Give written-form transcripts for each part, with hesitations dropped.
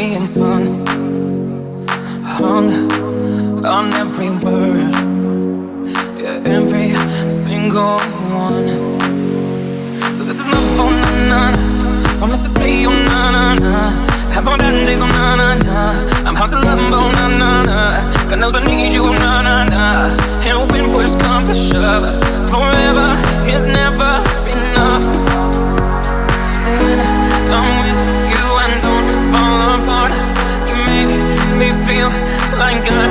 being spun, hung on every word, yeah, every single one. So this is love, oh na na na. Promise to stay, oh na na na. Have all bad days, oh na na na. I'm hard to love, oh na na na. God knows I need you, oh na na na. And when push comes to shove, forever is never enough. When I'm with you and don't fall apart, you make me feel like I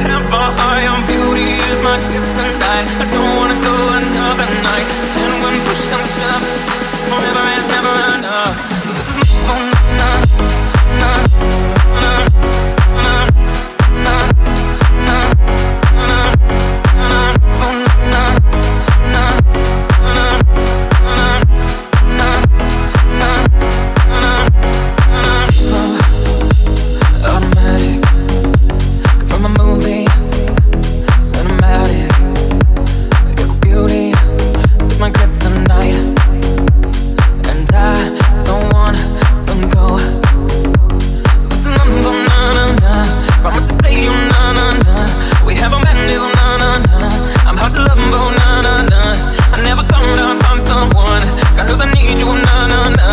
have a high on beauty is my kryptonite. I don't wanna go another night. And when push comes to shove, forever is never enough. So this is love, oh na na na na na na na na, oh na na na na na na na. Slow, automatic, from a movie, cinematic. Your beauty is my kryptonite, and I don't want to go. So this is love, oh na na na. Promise to say, oh na na na. We have our madness, oh na na na. I'm hard to love, oh na na na. I never thought I'd find someone. God knows I need you, oh na na na.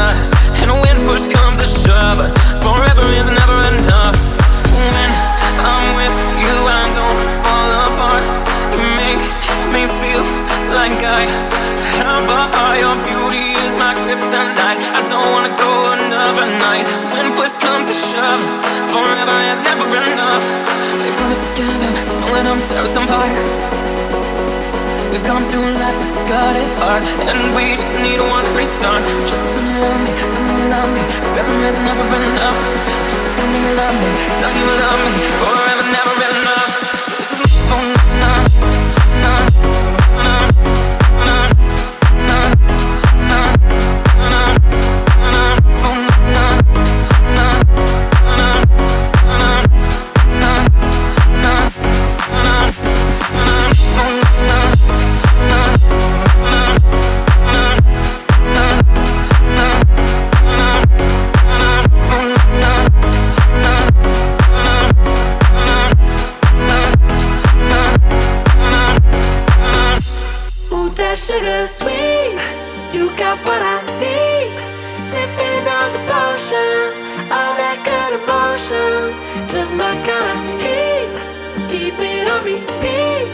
And when push comes to shove, forever is never enough. When I'm with you, I don't fall apart. You make me feel like I have a higher beauty is my kryptonite. I don't wanna go another night. When push comes to shove, forever is never enough. They put us together, don't let them tear us apart. We've gone through life, got it hard, and we just need one restart. Just tell me you love me, tell me you love me. Forever is never enough. Just tell me you love me, tell me you love me. Forever never enough. So this is love, oh na na na na na na na na, oh na na na na na na na, oh na na. Ooh, that sugar sweet, you got what I need. Sipping on the potion, all that good emotion, just my kind of heat. Keep it on repeat,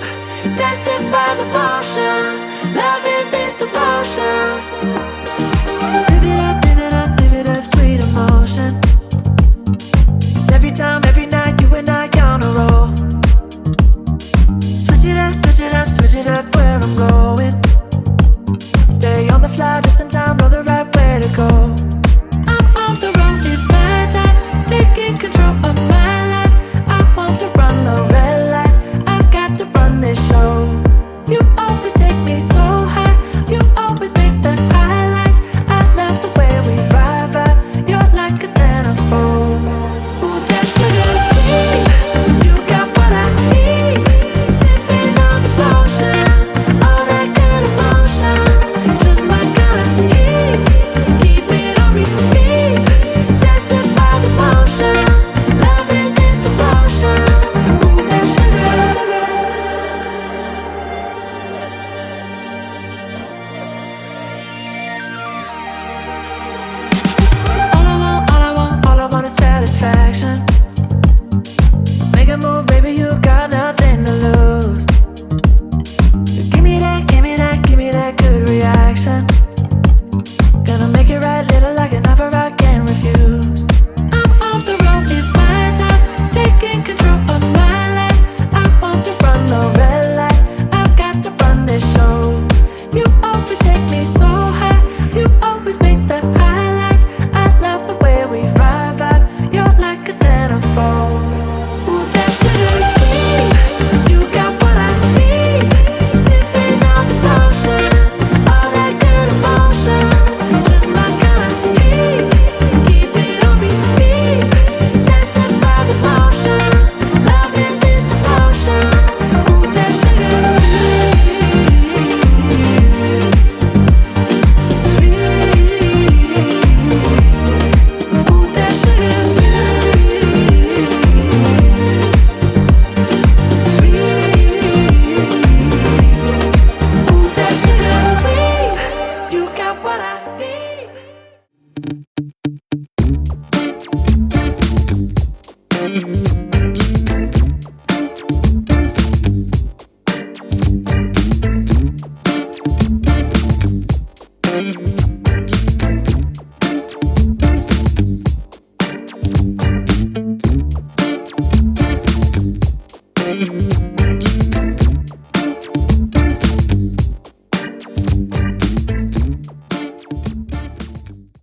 tested by the motion, loving this devotion. Live it up, live it up, live it up, sweet emotion. Every time, every night, you and I on a roll. Switch it up, switch it up, switch it up where I'm going. Stay on the fly just in time, know the right way to go. I'm on the road, it's my time, taking control of my life. I want to run the red lights, I've got to run this show. You always take me so high, you always make the highlights. I love the way we vibe, you're like a centerfold. Ooh, that sugar sweet, you got what I need. Sipping on the potion, all that good emotion, just my kind of heat. Keep it on repeat, tested by the motion, loving this devotion. Ooh, that sugar. All I want is satisfaction.